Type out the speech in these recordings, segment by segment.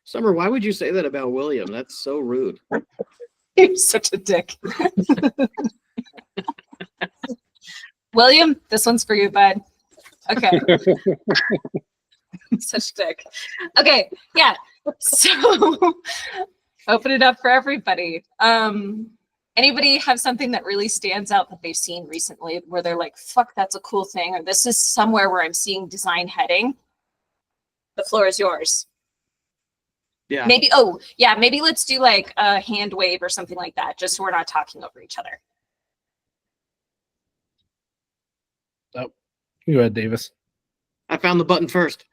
Summer, why would you say that about William? That's so rude. You're such a dick. William, this one's for you, bud. Okay. Such a dick. Okay, yeah. So open it up for everybody. Anybody have something that really stands out that they've seen recently where they're like, fuck, that's a cool thing, or this is somewhere where I'm seeing design heading? The floor is yours. Yeah. Maybe, maybe let's do like a hand wave or something like that, just so we're not talking over each other. Oh, go ahead, Davis. I found the button first.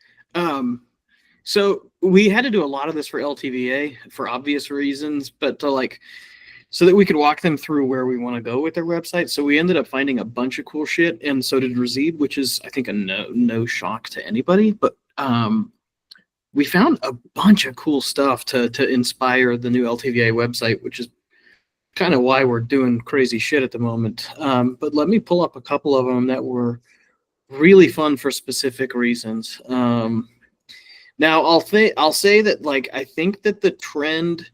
So we had to do a lot of this for LTVA for obvious reasons, but to like, so that we could walk them through where we want to go with their website. So we ended up finding a bunch of cool shit, and so did Razid, which is, I think, a no shock to anybody. But we found a bunch of cool stuff to inspire the new LTVA website, which is kind of why we're doing crazy shit at the moment. But let me pull up a couple of them that were really fun for specific reasons. Now I'll say that, like, I think that the trend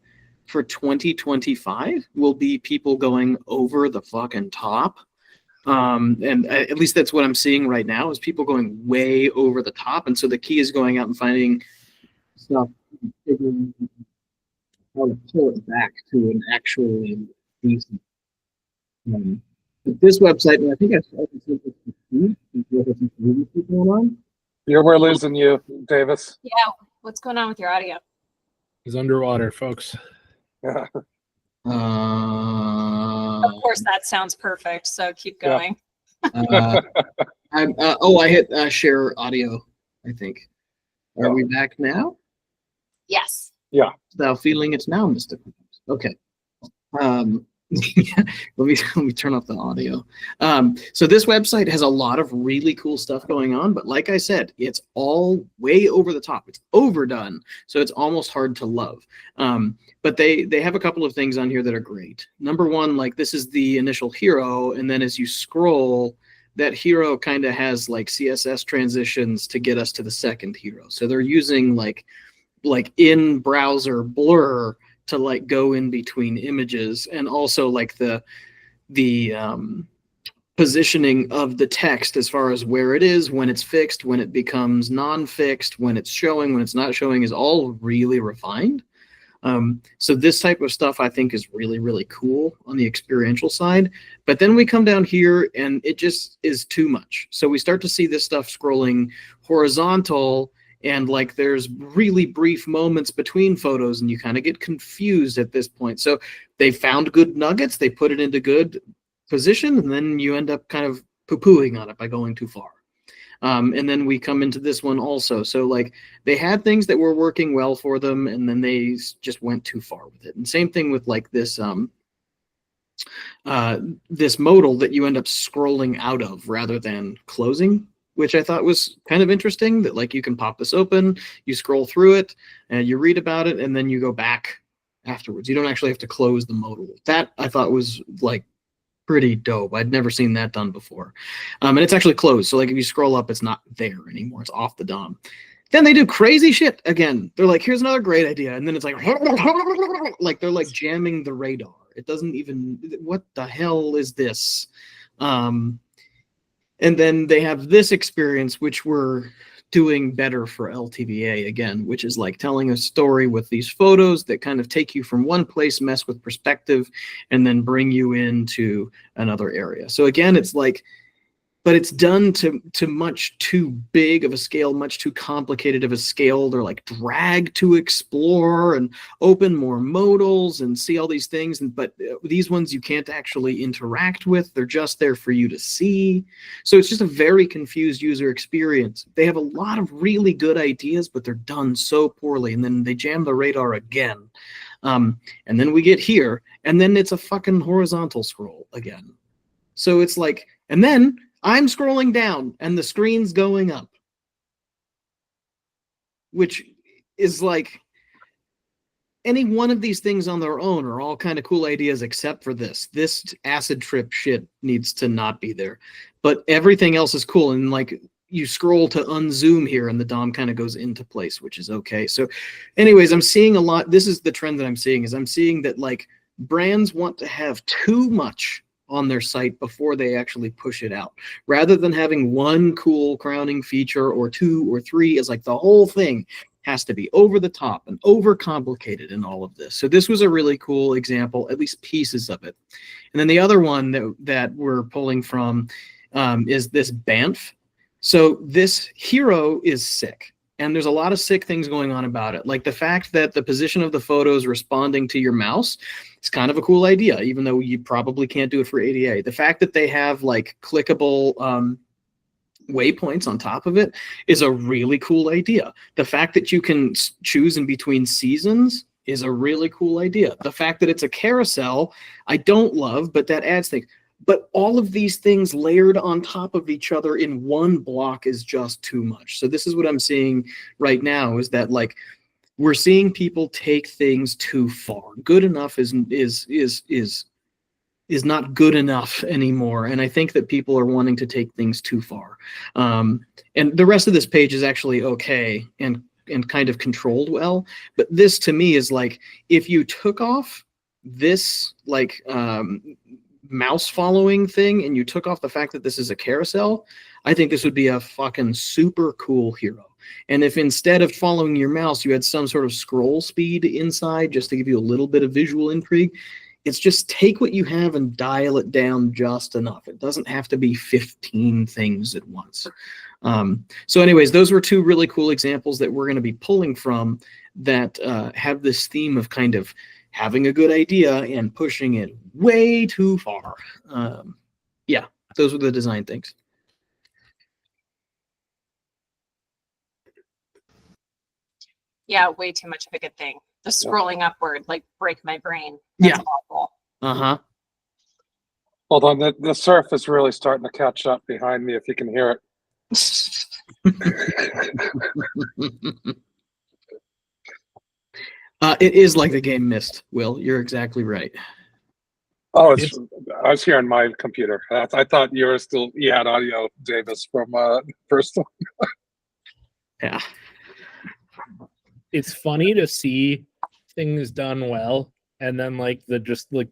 for 2025 will be people going over the fucking top. And at least that's what I'm seeing right now, is people going way over the top. And so the key is going out and finding stuff, figuring how to pull it back to an actually decent. But this website, and I think I've said this before, We're losing you, Davis. Yeah, what's going on with your audio? He's underwater, folks. Yeah. Of course, that sounds perfect, so keep going. I hit share audio, I think. Are we back now? Yes. Yeah. Thou feeling it now, Mr. Okay. Let me turn off the audio. So this website has a lot of really cool stuff going on, but like I said, it's all way over the top. It's overdone, so it's almost hard to love. But they have a couple of things on here that are great. Number one, like, this is the initial hero, and then as you scroll, that hero kind of has like CSS transitions to get us to the second hero. So they're using like in browser blur to like go in between images, and also like the positioning of the text as far as where it is, when it's fixed, when it becomes non-fixed, when it's showing, when it's not showing, is all really refined. So this type of stuff I think is really, really cool on the experiential side. But then we come down here and it just is too much. So we start to see this stuff scrolling horizontal, and like there's really brief moments between photos, and you kind of get confused at this point. So they found good nuggets, they put it into good position, and then you end up kind of poo-pooing on it by going too far. And then we come into this one also. So like they had things that were working well for them, and then they just went too far with it. And same thing with like this this modal that you end up scrolling out of rather than closing, which I thought was kind of interesting, that like you can pop this open, you scroll through it, and you read about it, and then you go back afterwards. You don't actually have to close the modal. That I thought was like pretty dope. I'd never seen that done before. And it's actually closed. So like if you scroll up, it's not there anymore. It's off the DOM. Then they do crazy shit again. They're like, here's another great idea. And then it's like they're like jamming the radar. It doesn't even, what the hell is this? And then they have this experience, which we're doing better for LTVA again, which is like telling a story with these photos that kind of take you from one place, mess with perspective, and then bring you into another area. So again, it's like, but it's done to much too big of a scale, much too complicated of a scale. They're like drag to explore and open more modals and see all these things. But these ones you can't actually interact with. They're just there for you to see. So it's just a very confused user experience. They have a lot of really good ideas, but they're done so poorly. And then they jam the radar again. And then we get here, and then it's a fucking horizontal scroll again. So it's like, and then I'm scrolling down and the screen's going up, which is like, any one of these things on their own are all kind of cool ideas except for this. This acid trip shit needs to not be there. But everything else is cool. And like, you scroll to unzoom here and the DOM kind of goes into place, which is okay. So anyways, I'm seeing a lot. This is the trend that I'm seeing, is I'm seeing that like brands want to have too much on their site before they actually push it out, rather than having one cool crowning feature or two or three. Is like the whole thing has to be over the top and over complicated in all of this. So this was a really cool example, at least pieces of it. And then the other one that we're pulling from is this Banff. So this hero is sick. And there's a lot of sick things going on about it. Like the fact that the position of the photo is responding to your mouse. It's kind of a cool idea, even though you probably can't do it for ADA. The fact that they have like clickable waypoints on top of it is a really cool idea. The fact that you can choose in between seasons is a really cool idea. The fact that it's a carousel, I don't love, but that adds things. But all of these things layered on top of each other in one block is just too much. So this is what I'm seeing right now, is that like we're seeing people take things too far. Good enough is not good enough anymore. And I think that people are wanting to take things too far. And the rest of this page is actually okay and kind of controlled well. But this to me is like, if you took off this like mouse following thing and you took off the fact that this is a carousel, I think this would be a fucking super cool hero. And if instead of following your mouse, you had some sort of scroll speed inside just to give you a little bit of visual intrigue, it's just take what you have and dial it down just enough. It doesn't have to be 15 things at once. So anyways, those were two really cool examples that we're going to be pulling from that have this theme of kind of having a good idea and pushing it way too far. Yeah, those were the design things. Yeah, way too much of a good thing. The scrolling upward, like, break my brain. That's awful. Uh-huh. Hold on, the surf is really starting to catch up behind me, if you can hear it. It is like the game Mist, Will. You're exactly right. Oh, I was hearing my computer. I thought you had audio, Davis, from first one. Yeah. It's funny to see things done well, and then like the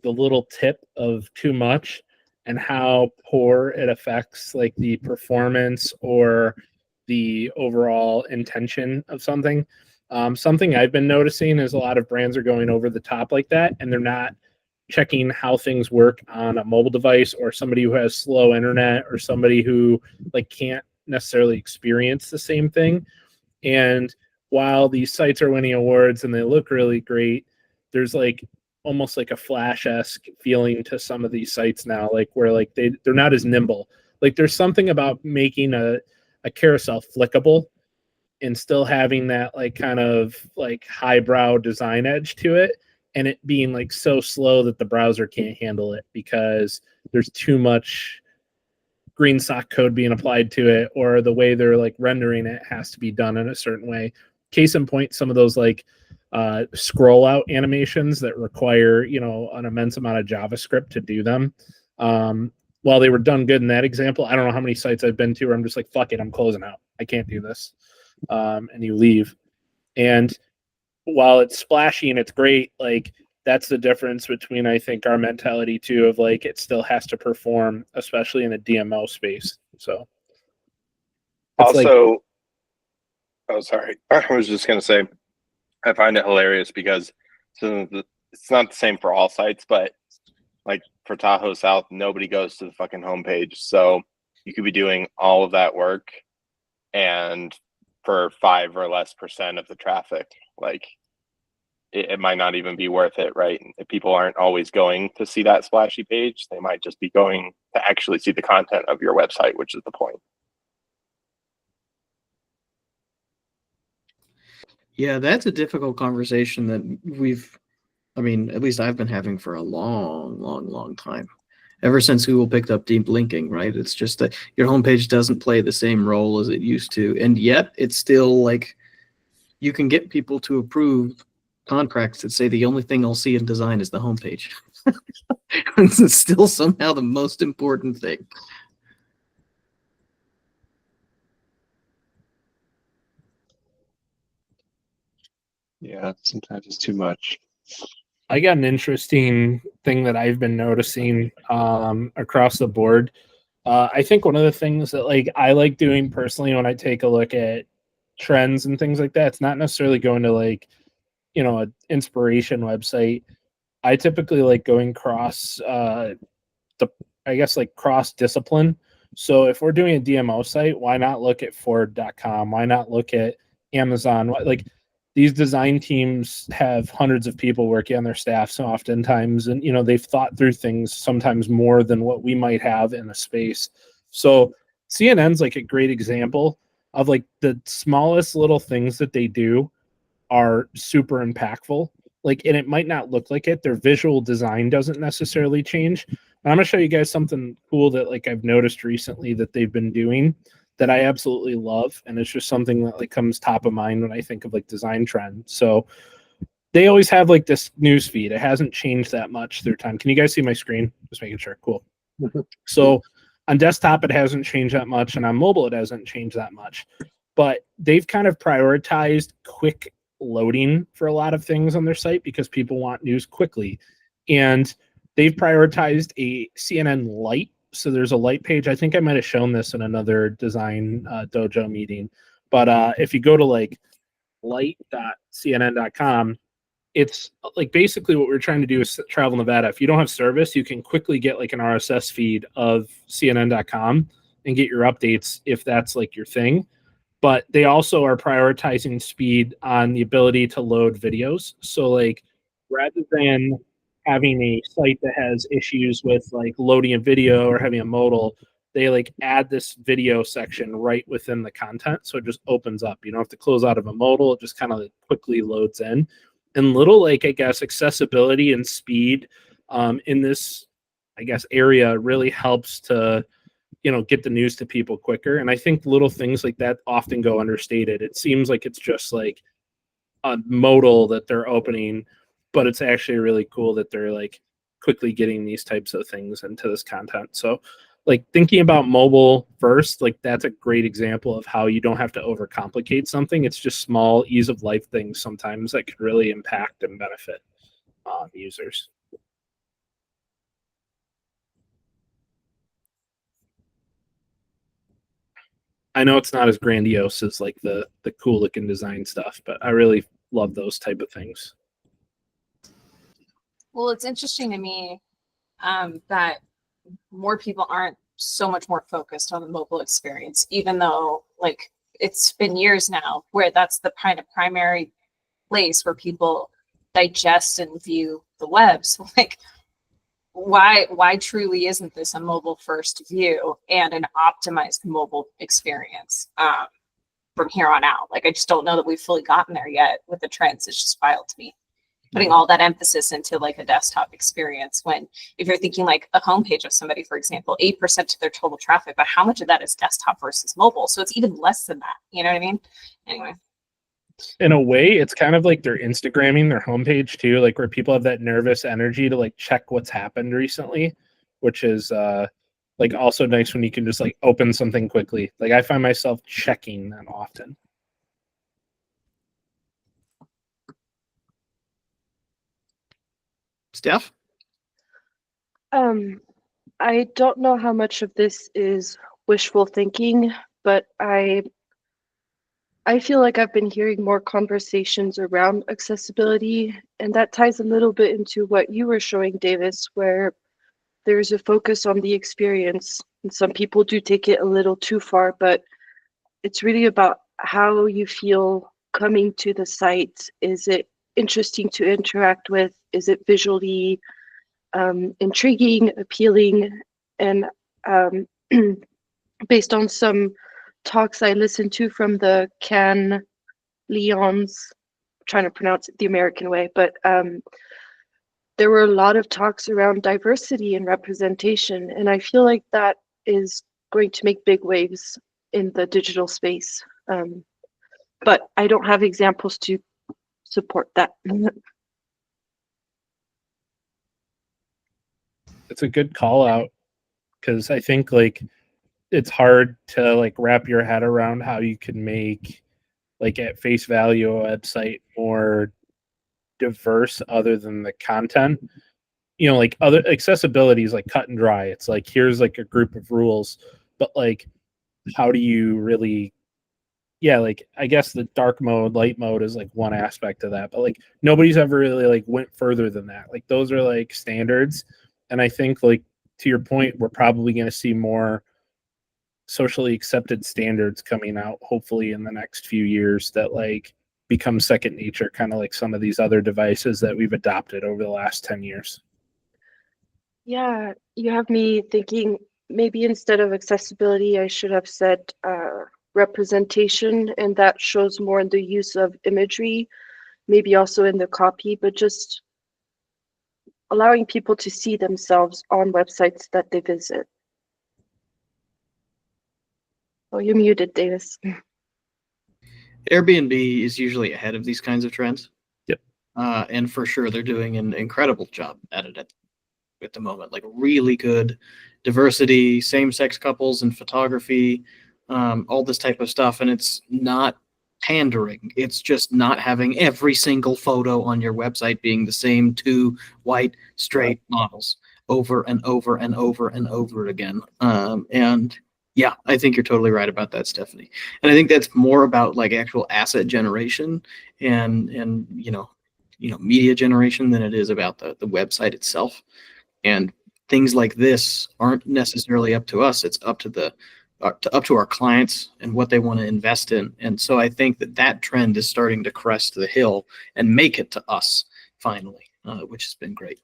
little tip of too much and how poor it affects like the performance or the overall intention of something. Something I've been noticing is a lot of brands are going over the top like that, and they're not checking how things work on a mobile device, or somebody who has slow internet, or somebody who like can't necessarily experience the same thing. And while these sites are winning awards and they look really great, there's like almost like a Flash-esque feeling to some of these sites now, like where like they're not as nimble. Like there's something about making a carousel flickable and still having that like kind of like highbrow design edge to it, and it being like so slow that the browser can't handle it because there's too much green sock code being applied to it, or the way they're like rendering it has to be done in a certain way. Case in point, some of those like scroll out animations that require, an immense amount of JavaScript to do them. While they were done good in that example, I don't know how many sites I've been to where I'm just like, fuck it, I'm closing out. I can't do this. And you leave. And while it's splashy and it's great, like that's the difference between, I think, our mentality too, of like it still has to perform, especially in a DMO space. So also, oh, sorry. I was just going to say, I find it hilarious because it's not the same for all sites, but like for Tahoe South, nobody goes to the fucking homepage. So you could be doing all of that work and for 5% or less of the traffic, like it might not even be worth it, right? If people aren't always going to see that splashy page, they might just be going to actually see the content of your website, which is the point. Yeah, that's a difficult conversation that at least I've been having for a long, long, long time. Ever since Google picked up deep linking, right? It's just that your homepage doesn't play the same role as it used to. And yet it's still like you can get people to approve contracts that say the only thing I'll see in design is the homepage. It's still somehow the most important thing. Yeah, sometimes it's too much. I got an interesting thing that I've been noticing across the board. I think one of the things that like I like doing personally when I take a look at trends and things like that, it's not necessarily going to like, you know, an inspiration website. I typically like going cross the I guess like cross discipline. So if we're doing a DMO site, why not look at Ford.com? Why not look at Amazon? Like these design teams have hundreds of people working on their staff so oftentimes, and you know they've thought through things sometimes more than what we might have in a space. So CNN's like a great example of like the smallest little things that they do are super impactful. Like, and it might not look like it. Their visual design doesn't necessarily change. I'm gonna show you guys something cool that like I've noticed recently that they've been doing that I absolutely love, and it's just something that like comes top of mind when I think of like design trend. So they always have like this news feed. It hasn't changed that much through time. Can you guys see my screen? Just making sure. Cool. So on desktop, it hasn't changed that much, and on mobile, it hasn't changed that much. But they've kind of prioritized quick loading for a lot of things on their site because people want news quickly. And they've prioritized a CNN Lite. So there's a Lite page. I think I might have shown this in another design dojo meeting. But if you go to like light.cnn.com, it's like basically what we're trying to do is travel Nevada. If you don't have service, you can quickly get like an RSS feed of CNN.com and get your updates if that's like your thing. But they also are prioritizing speed on the ability to load videos. So like rather than having a site that has issues with like loading a video or having a modal, they like add this video section right within the content. So it just opens up. You don't have to close out of a modal. It just kind of like quickly loads in. And little like, I guess, accessibility and speed in this, I guess, area really helps to, you know, get the news to people quicker. And I think little things like that often go understated. It seems like it's just like a modal that they're opening, but it's actually really cool that they're like quickly getting these types of things into this content. So like thinking about mobile first, like that's a great example of how you don't have to overcomplicate something. It's just small ease of life things sometimes that could really impact and benefit users. I know it's not as grandiose as like the cool looking design stuff, but I really love those type of things. Well, it's interesting to me that more people aren't so much more focused on the mobile experience, even though like it's been years now where that's the kind of primary place where people digest and view the web. So like why truly isn't this a mobile first view and an optimized mobile experience from here on out? Like I just don't know that we've fully gotten there yet with the trends. It's just wild to me. Putting all that emphasis into like a desktop experience when if you're thinking like a homepage of somebody, for example, 8% of their total traffic, but how much of that is desktop versus mobile? So it's even less than that. You know what I mean? Anyway. In a way, it's kind of like they're Instagramming their homepage too, like where people have that nervous energy to like check what's happened recently, which is like also nice when you can just like open something quickly. Like I find myself checking them often. Steph? I don't know how much of this is wishful thinking, but I feel like I've been hearing more conversations around accessibility, and that ties a little bit into what you were showing, Davis, where there's a focus on the experience, and some people do take it a little too far, but it's really about how you feel coming to the site. Is it interesting to interact with? Is it visually intriguing, appealing? And based on some talks I listened to from the Can Leon's, I'm trying to pronounce it the American way, but there were a lot of talks around diversity and representation, and I feel like that is going to make big waves in the digital space. But I don't have examples to support that. It's a good call out because I think like it's hard to like wrap your head around how you can make like at face value a website more diverse other than the content. You know, like other accessibility is like cut and dry. It's like here's like a group of rules, but like how do you really, yeah, like I guess the dark mode, light mode is like one aspect of that, but like nobody's ever really like went further than that. Like those are like standards. And I think like to your point, we're probably going to see more socially accepted standards coming out hopefully in the next few years that like become second nature, kind of like some of these other devices that we've adopted over the last 10 years. Yeah, you have me thinking maybe instead of accessibility, I should have said representation, and that shows more in the use of imagery, maybe also in the copy, but just allowing people to see themselves on websites that they visit. Oh, you're muted, Davis. Airbnb is usually ahead of these kinds of trends. Yep. And for sure, they're doing an incredible job at it at the moment. Like really good diversity, same-sex couples in photography, all this type of stuff. And it's not pandering. It's just not having every single photo on your website being the same two white straight models over and over and over and over again. And yeah, I think you're totally right about that, Stephanie. And I think that's more about like actual asset generation and media generation than it is about the website itself. And things like this aren't necessarily up to us. It's up to up to our clients and what they want to invest in. And so I think that trend is starting to crest the hill and make it to us finally, which has been great.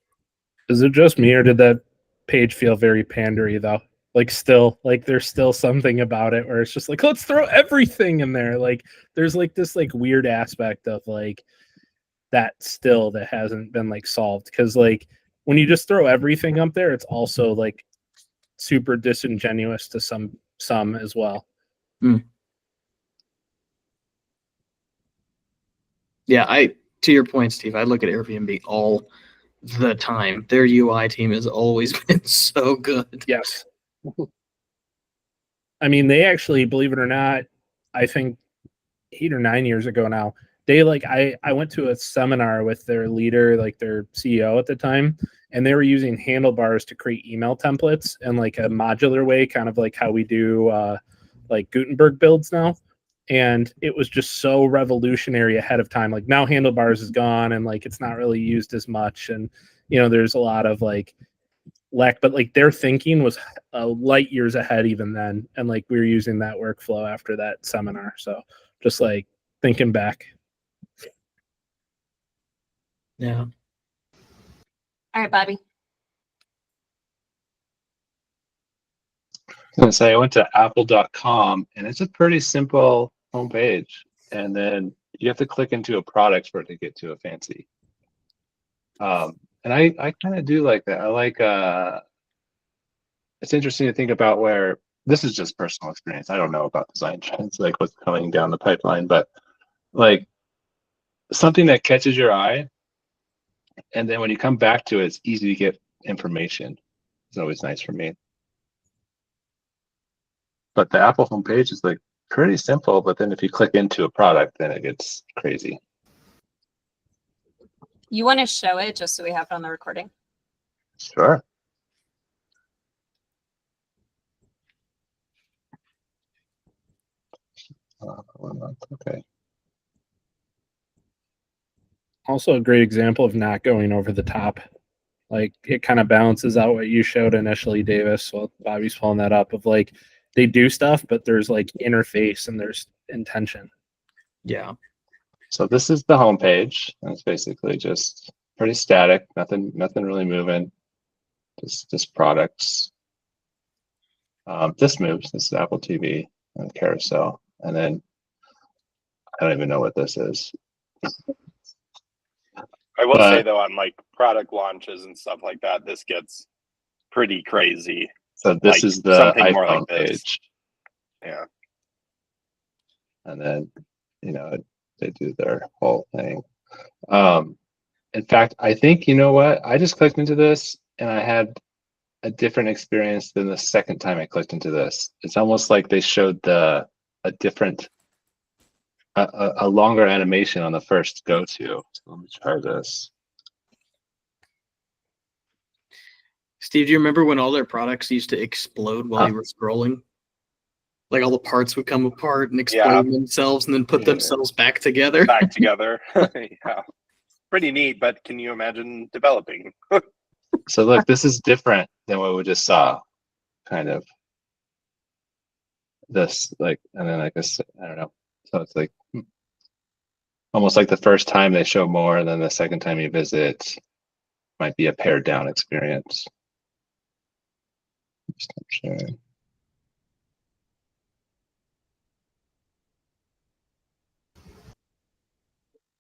Is it just me or did that page feel very pandery though? Like still, like there's still something about it where it's just like, let's throw everything in there. Like there's like this like weird aspect of like that still that hasn't been like solved. Because like when you just throw everything up there, it's also like super disingenuous to some as well. Yeah, to your point, Steve, I look at Airbnb all the time. Their UI team has always been so good. Yes. I mean, they actually, believe it or not, I think 8 or 9 years ago now, they like I went to a seminar with their leader, like their CEO at the time, and they were using handlebars to create email templates in like a modular way, kind of like how we do like Gutenberg builds now. And it was just so revolutionary ahead of time. Like now handlebars is gone and like it's not really used as much. And there's a lot of like lack, but like their thinking was light years ahead even then. And like we were using that workflow after that seminar. So just like thinking back. Yeah. All right, Bobby. I was gonna say I went to apple.com and it's a pretty simple homepage. And then you have to click into a product for it to get to a fancy. And I kind of do like that. I like it's interesting to think about where this is just personal experience. I don't know about design trends, like what's coming down the pipeline, but like something that catches your eye, and then when you come back to it, it's easy to get information. It's always nice for me. But the Apple homepage is like pretty simple, but then if you click into a product, then it gets crazy. You want to show it just so we have it on the recording? Sure. Okay. Also a great example of not going over the top. Like it kind of balances out what you showed initially, Davis. Well, Bobby's pulling that up of like they do stuff, but there's like interface and there's intention. Yeah. So this is the homepage. And it's basically just pretty static, nothing really moving. Just products. This moves. This is Apple TV and carousel. And then I don't even know what this is. I will say though, on like product launches and stuff like that, this gets pretty crazy. So this is the something iPhone more like this. page. Yeah. And then, they do their whole thing. In fact, I think, you know what? I just clicked into this and I had a different experience than the second time I clicked into this. It's almost like they showed a different a longer animation on the first go to. So let me try this. Steve, do you remember when all their products used to explode while you were scrolling? Like all the parts would come apart and explode themselves and then put themselves back together. Back together. Yeah. Pretty neat, but can you imagine developing? So look, this is different than what we just saw, kind of. This, like, and then like this, I don't know. So it's like almost like the first time they show more, and then the second time you visit might be a pared down experience. Stop sharing.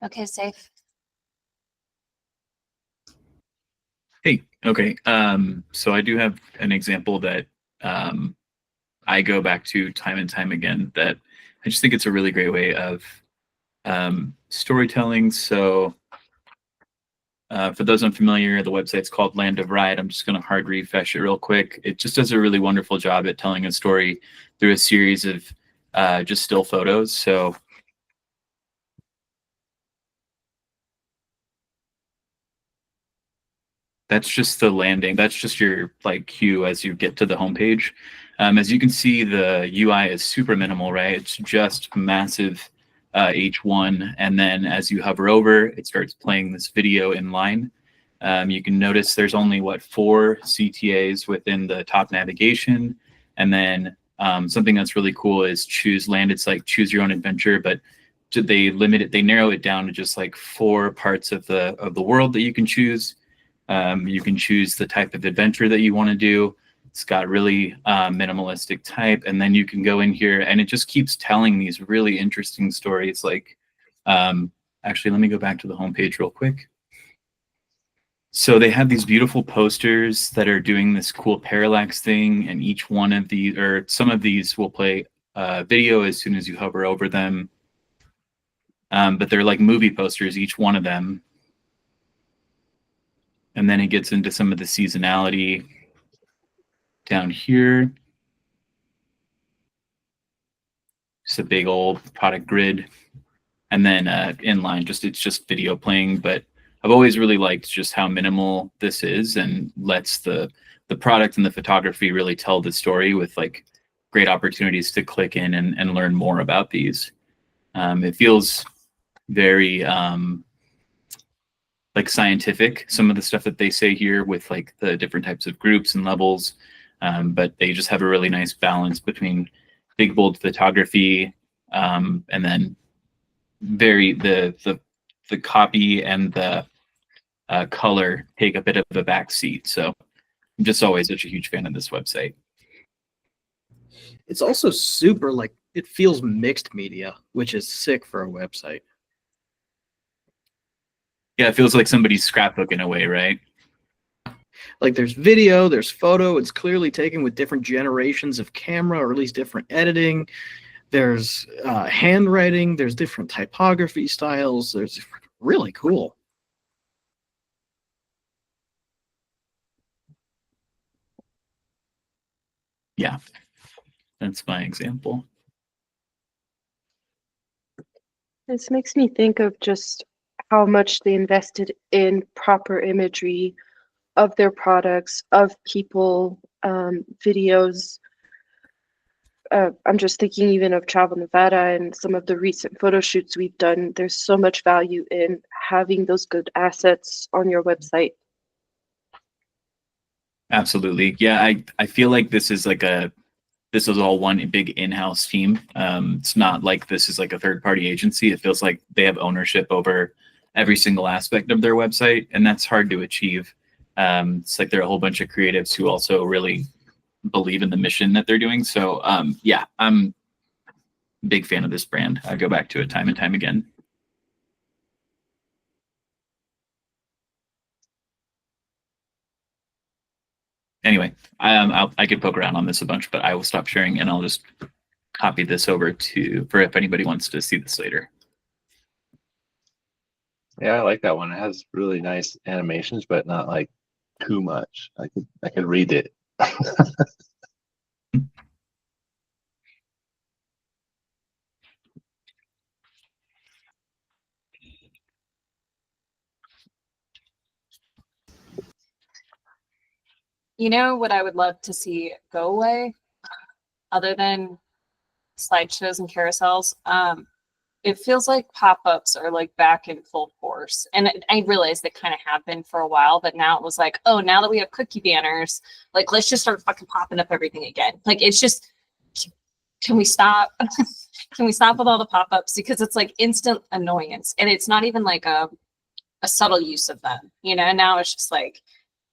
Okay, safe. Hey, okay. So I do have an example that I go back to time and time again that I just think it's a really great way of storytelling. So for those unfamiliar, the website's called Land of Ride. I'm just going to hard refresh it real quick. It just does a really wonderful job at telling a story through a series of just still photos. So that's just the landing. That's just your like queue as you get to the homepage. As you can see, the UI is super minimal, right? It's just massive H1. And then as you hover over, it starts playing this video in line. You can notice there's only, 4 CTAs within the top navigation. And then something that's really cool is choose land. It's like choose your own adventure, but they limit it, they narrow it down to just like 4 parts of the world that you can choose. You can choose the type of adventure that you want to do. It's got really minimalistic type, and then you can go in here and it just keeps telling these really interesting stories. Like, actually, let me go back to the homepage real quick. So they have these beautiful posters that are doing this cool parallax thing, and each one of these, or some of these, will play video as soon as you hover over them. But they're like movie posters, each one of them. And then it gets into some of the seasonality down here. Just a big old product grid. And then inline, it's just video playing. But I've always really liked just how minimal this is and lets the product and the photography really tell the story with like great opportunities to click in and learn more about these. It feels very like scientific, some of the stuff that they say here with like the different types of groups and levels, but they just have a really nice balance between big bold photography and then the copy and the color take a bit of a back seat. So I'm just always such a huge fan of this website. It's also super, like, it feels mixed media, which is sick for a website. Yeah, it feels like somebody's scrapbooking away, right? Like there's video, there's photo. It's clearly taken with different generations of camera, or at least different editing. There's handwriting. There's different typography styles. There's really cool. Yeah, that's my example. This makes me think of just how much they invested in proper imagery of their products, of people, videos. I'm just thinking even of Travel Nevada and some of the recent photo shoots we've done. There's so much value in having those good assets on your website. Absolutely. Yeah, I feel like this is all one big in-house team. It's not like this is like a third-party agency. It feels like they have ownership over every single aspect of their website, and that's hard to achieve. It's like there are a whole bunch of creatives who also really believe in the mission that they're doing. So yeah, I'm a big fan of this brand. I go back to it time and time again. Anyway, I could poke around on this a bunch, but I will stop sharing and I'll just copy this over for if anybody wants to see this later. Yeah, I like that one. It has really nice animations, but not like too much. I could read it. You know what I would love to see go away, other than slideshows and carousels? It feels like pop-ups are like back in full force. And I realized they kind of have been for a while, but now it was like, oh, now that we have cookie banners, like let's just start fucking popping up everything again. Like it's just, can we stop? Can we stop with all the pop-ups? Because it's like instant annoyance. And it's not even like a subtle use of them. You know, now it's just like,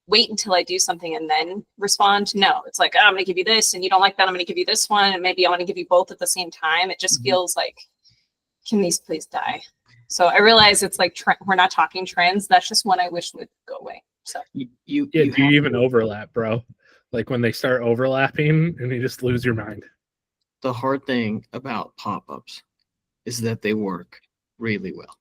wait until I do something and then respond. No, it's like, oh, I'm going to give you this and you don't like that. I'm going to give you this one. And maybe I want to give you both at the same time. It just feels like, can these please die? So I realize it's like, we're not talking trends. That's just one I wish would go away. So do you even overlap, bro? Like when they start overlapping and you just lose your mind. The hard thing about pop-ups is that they work really well.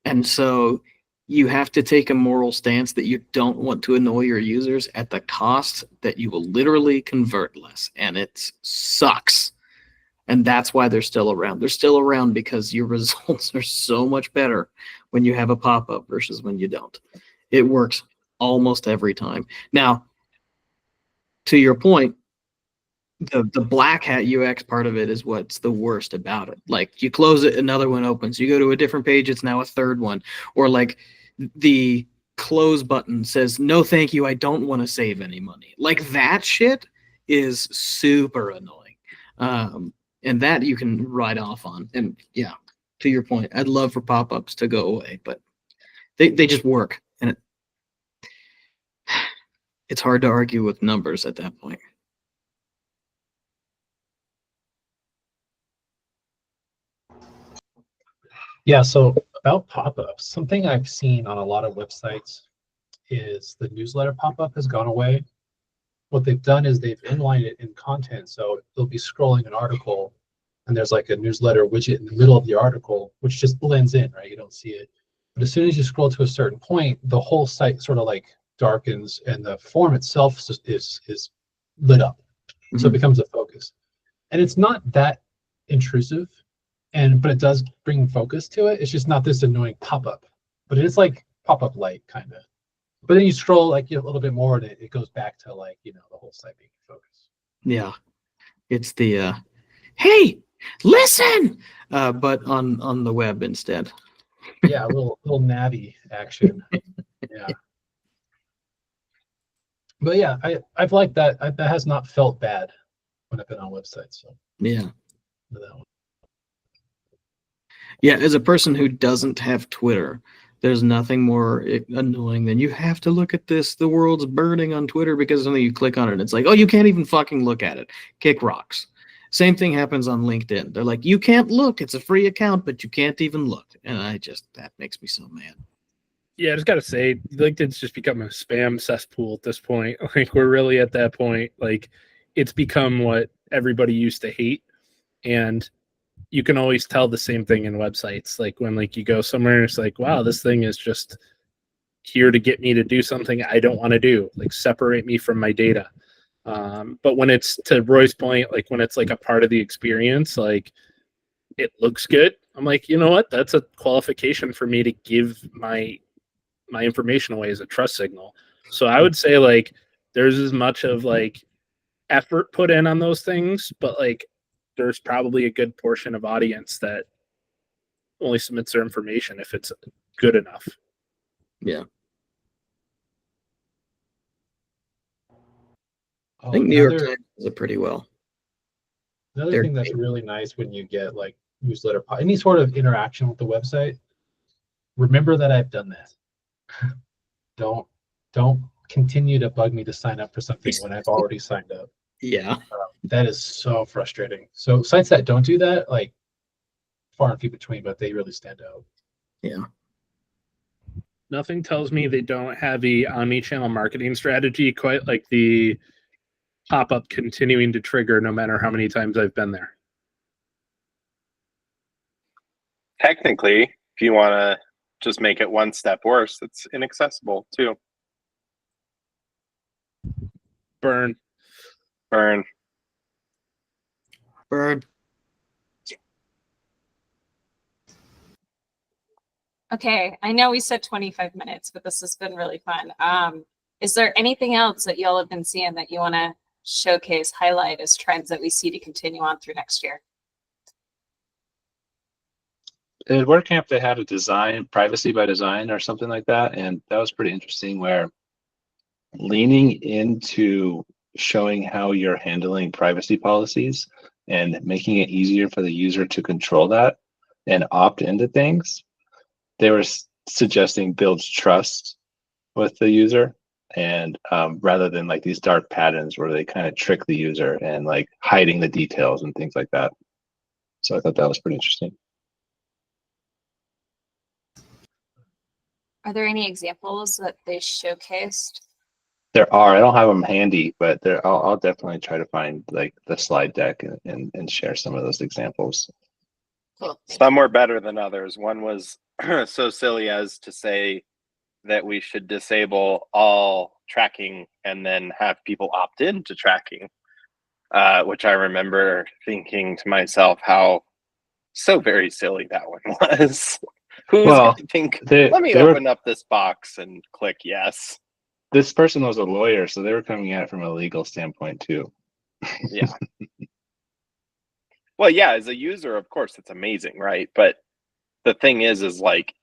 And so you have to take a moral stance that you don't want to annoy your users at the cost that you will literally convert less. And it sucks. And that's why they're still around. They're still around because your results are so much better when you have a pop-up versus when you don't. It works almost every time. Now, to your point, the black hat UX part of it is what's the worst about it. Like you close it, another one opens. You go to a different page, it's now a third one. Or like the close button says, no, thank you, I don't want to save any money. Like that shit is super annoying. And that you can write off on. And yeah, to your point, I'd love for pop-ups to go away, but they just work. And it's hard to argue with numbers at that point. Yeah, so about pop-ups, something I've seen on a lot of websites is the newsletter pop-up has gone away. What they've done is they've inlined it in content. So they'll be scrolling an article and there's like a newsletter widget in the middle of the article, which just blends in, right? You don't see it. But as soon as you scroll to a certain point, the whole site sort of like darkens and the form itself is lit up. So it becomes a focus. And it's not that intrusive, but it does bring focus to it. It's just not this annoying pop-up, but it is like pop-up light kind of. But then you scroll like a little bit more and it goes back to like, the whole site being focused. Yeah. It's the hey, listen, but on the web instead. Yeah, a little navy action. Yeah. But yeah, I've liked that. That has not felt bad when I've been on websites. So yeah. That one. Yeah, as a person who doesn't have Twitter, there's nothing more annoying than you have to look at this. The world's burning on Twitter because suddenly you click on it and it's like, oh, you can't even fucking look at it. Kick rocks. Same thing happens on LinkedIn. They're like, you can't look. It's a free account, but you can't even look. And that makes me so mad. Yeah, I just gotta say, LinkedIn's just become a spam cesspool at this point. Like we're really at that point. Like it's become what everybody used to hate. And you can always tell the same thing in websites. Like when like you go somewhere, it's like, wow, this thing is just here to get me to do something I don't want to do. Like separate me from my data. But when it's, to Roy's point, like when it's like a part of the experience, like it looks good. I'm like, you know what? That's a qualification for me to give my information away as a trust signal. So I would say like there's as much of like effort put in on those things, but like there's probably a good portion of audience that only submits their information if it's good enough. Yeah. Oh, I think New York Times does it pretty well. Another thing that's really nice when you get like newsletter, any sort of interaction with the website, remember that I've done this. Don't continue to bug me to sign up for something when I've already signed up. Yeah. That is so frustrating. So sites that don't do that, like far and few between, but they really stand out. Yeah. Nothing tells me they don't have a omni-channel marketing strategy quite like the pop-up continuing to trigger no matter how many times I've been there. Technically, if you want to just make it one step worse, it's inaccessible too. Burn. Burn. Okay, I know we said 25 minutes, but this has been really fun. Is there anything else that y'all have been seeing that you want to showcase, highlight as trends that we see to continue on through next year? At WordCamp, they had a design, privacy by design or something like that. And that was pretty interesting, where leaning into showing how you're handling privacy policies and making it easier for the user to control that and opt into things. They were suggesting builds trust with the user, and rather than like these dark patterns where they kind of trick the user and like hiding the details and things like that. So I thought that was pretty interesting. Are there any examples that they showcased? There are. I don't have them handy, but there. I'll definitely try to find like the slide deck and share some of those examples. Cool. Some were better than others. One was so silly as to say that we should disable all tracking and then have people opt in to tracking, which I remember thinking to myself how so very silly that one was. Who's Well, gonna think, they let me were, open up this box and click yes? this person was a lawyer, so they were coming at it from a legal standpoint too. Yeah. Well, yeah, as a user, of course, it's amazing, right? But the thing is like,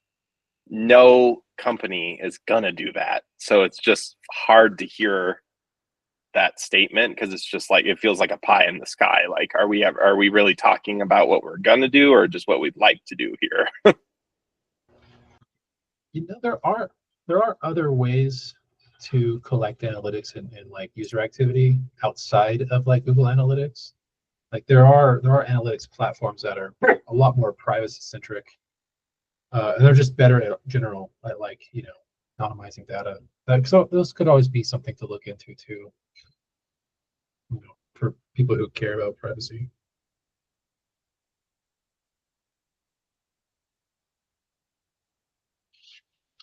no company is gonna do that. So it's just hard to hear that statement, because it's just like, it feels like a pie in the sky. Like, are we really talking about what we're gonna do or just what we'd like to do here? You know, there are other ways to collect analytics and like user activity outside of like Google Analytics. Like there are analytics platforms that are a lot more privacy centric, and they're just better at general at like, you know, anonymizing data. So those could always be something to look into too, you know, for people who care about privacy.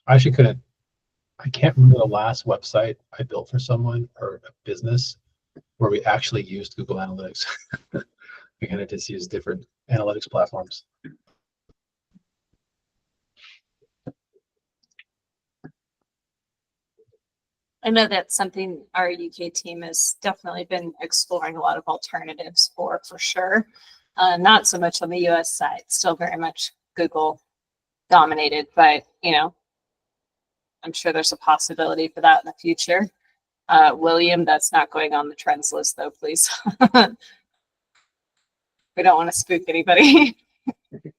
I actually I can't remember the last website I built for someone or a business where we actually used Google Analytics. We kind of just use different analytics platforms. I know that's something our UK team has definitely been exploring, a lot of alternatives for sure. Not so much on the US side, still very much Google dominated, but you know, I'm sure there's a possibility for that in the future. William, that's not going on the trends list though, please. We don't want to spook anybody.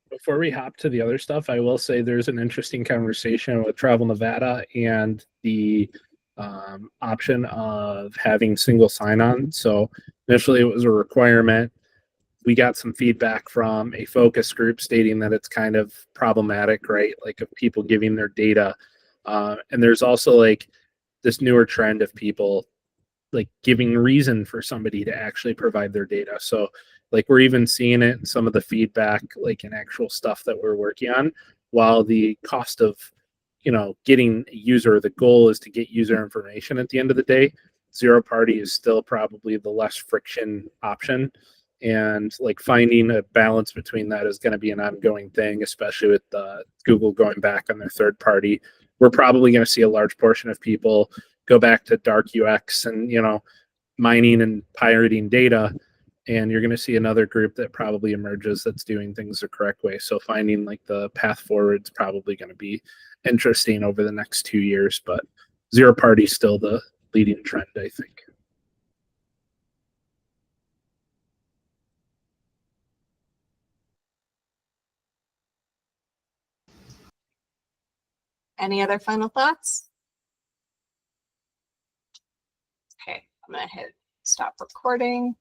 Before we hop to the other stuff, I will say there's an interesting conversation with Travel Nevada and the option of having single sign-on. So initially it was a requirement. We got some feedback from a focus group stating that it's kind of problematic, right? Like of people giving their data. And there's also like this newer trend of people like giving reason for somebody to actually provide their data. So like we're even seeing it in some of the feedback, like in actual stuff that we're working on, while the cost of, you know, getting a user, the goal is to get user information at the end of the day. Zero party is still probably the less friction option. And like finding a balance between that is going to be an ongoing thing, especially with Google going back on their third party. We're probably going to see a large portion of people go back to dark UX and, you know, mining and pirating data. And you're going to see another group that probably emerges that's doing things the correct way. So finding like the path forward is probably going to be interesting over the next 2 years, but zero party is still the leading trend, I think. Any other final thoughts? Okay, I'm gonna hit stop recording.